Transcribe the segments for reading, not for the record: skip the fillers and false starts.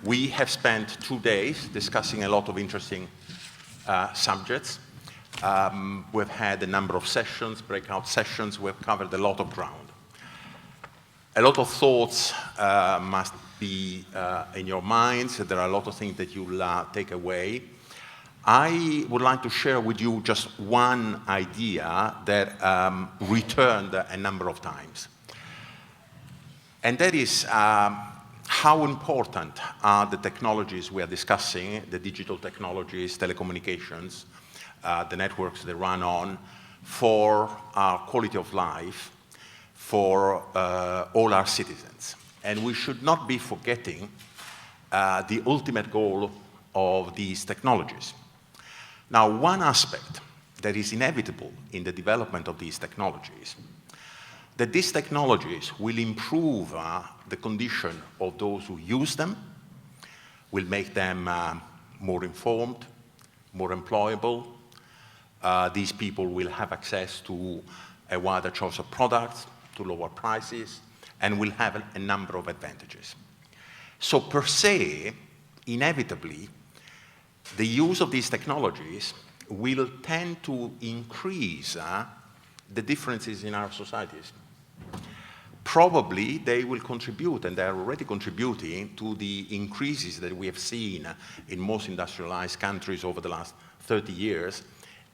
We have spent 2 days discussing a lot of interesting subjects. We've had a number of sessions, breakout sessions. We've covered a lot of ground. A lot of thoughts must be in your minds. There are a lot of things that you'll take away. I would like to share with you just one idea that returned a number of times. And that is how important are the technologies we are discussing, the digital technologies, telecommunications, the networks they run on, for our quality of life, for all our citizens. And we should not be forgetting the ultimate goal of these technologies. Now, one aspect that is inevitable in the development of these technologies, that these technologies will improve the condition of those who use them, will make them more informed, more employable. These people will have access to a wider choice of products, to lower prices, and will have a number of advantages. So per se, inevitably, the use of these technologies will tend to increase the differences in our societies. Probably they will contribute, and they are already contributing, to the increases that we have seen in most industrialized countries over the last 30 years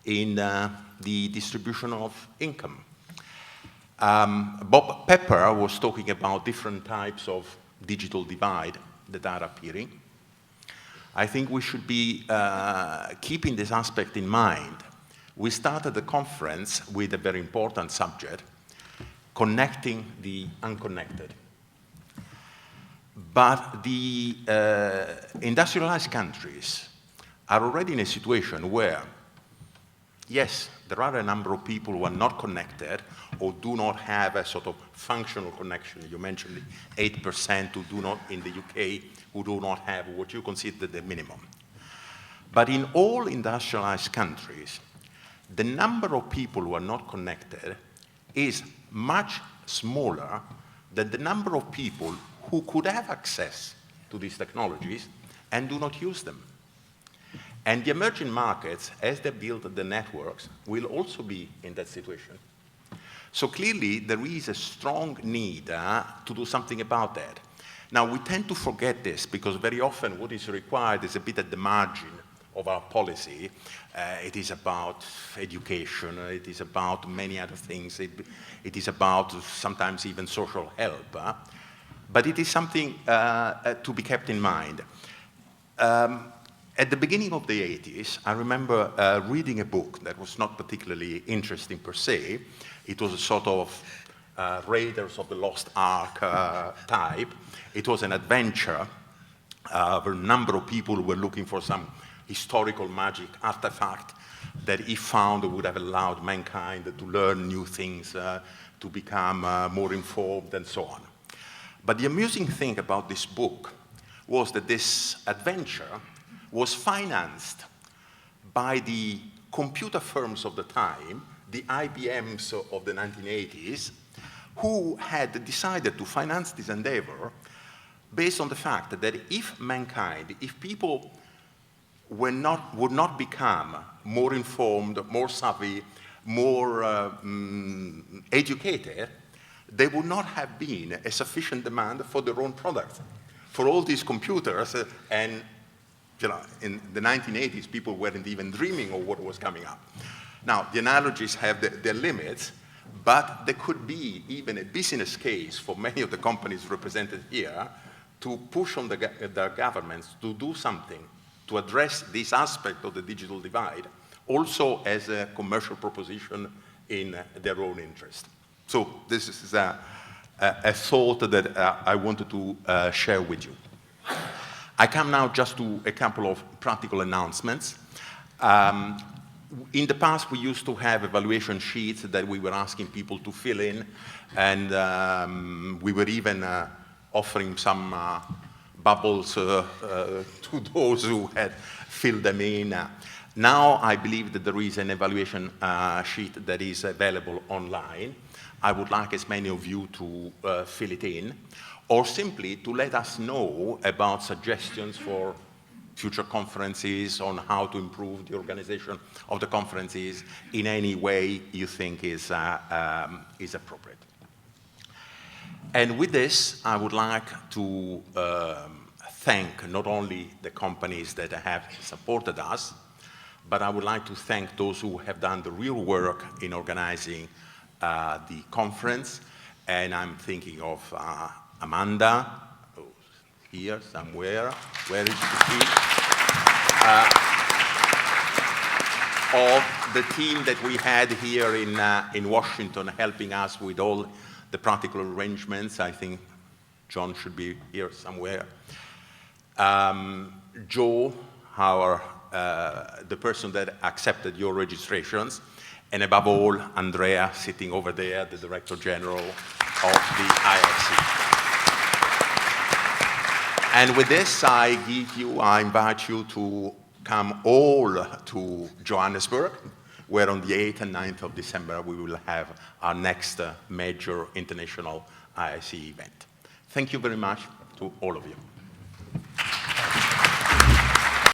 in the distribution of income. Bob Pepper was talking about different types of digital divide that are appearing. I think we should be keeping this aspect in mind. We started the conference with a very important subject, connecting the unconnected. But the industrialized countries are already in a situation where, yes, there are a number of people who are not connected or do not have a sort of functional connection. You mentioned the 8% who do not, in the UK, who do not have what you consider the minimum. But in all industrialized countries, the number of people who are not connected is much smaller than the number of people who could have access to these technologies and do not use them. And the emerging markets, as they build the networks, will also be in that situation. So clearly, there is a strong need to do something about that. Now, we tend to forget this because very often what is required is a bit at the margin of our policy. It is about education, it is about many other things, it is about sometimes even social help. But it is something to be kept in mind. At the beginning of the 80s, I remember reading a book that was not particularly interesting per se. It was a sort of Raiders of the Lost Ark type. It was an adventure where a number of people were looking for some historical magic artifact that if found would have allowed mankind to learn new things, to become more informed and so on. But the amusing thing about this book was that this adventure was financed by the computer firms of the time, the IBMs of the 1980s, who had decided to finance this endeavor based on the fact that if mankind, if people would not become more informed, more savvy, more educated, there would not have been a sufficient demand for their own products. For all these computers, and you know, in the 1980s, people weren't even dreaming of what was coming up. Now, the analogies have their limits, but there could be even a business case for many of the companies represented here to push on their governments to do something to address this aspect of the digital divide, also as a commercial proposition in their own interest. So this is a thought that I wanted to share with you. I come now just to a couple of practical announcements. In the past, we used to have evaluation sheets that we were asking people to fill in, and we were even offering some bubbles to those who had filled them in. Now I believe that there is an evaluation sheet that is available online. I would like as many of you to fill it in, or simply to let us know about suggestions for future conferences, on how to improve the organization of the conferences in any way you think is appropriate. And with this, I would like to thank not only the companies that have supported us, but I would like to thank those who have done the real work in organizing the conference. And I'm thinking of Amanda, who's here somewhere. Where is she? Of the team that we had here in Washington helping us with all the practical arrangements. I think John should be here somewhere. Joe, the person that accepted your registrations, and above all, Andrea, sitting over there, the Director General of the IFC. And with this, I invite you to come all to Johannesburg, where on the 8th and 9th of December, we will have our next major international IIC event. Thank you very much to all of you.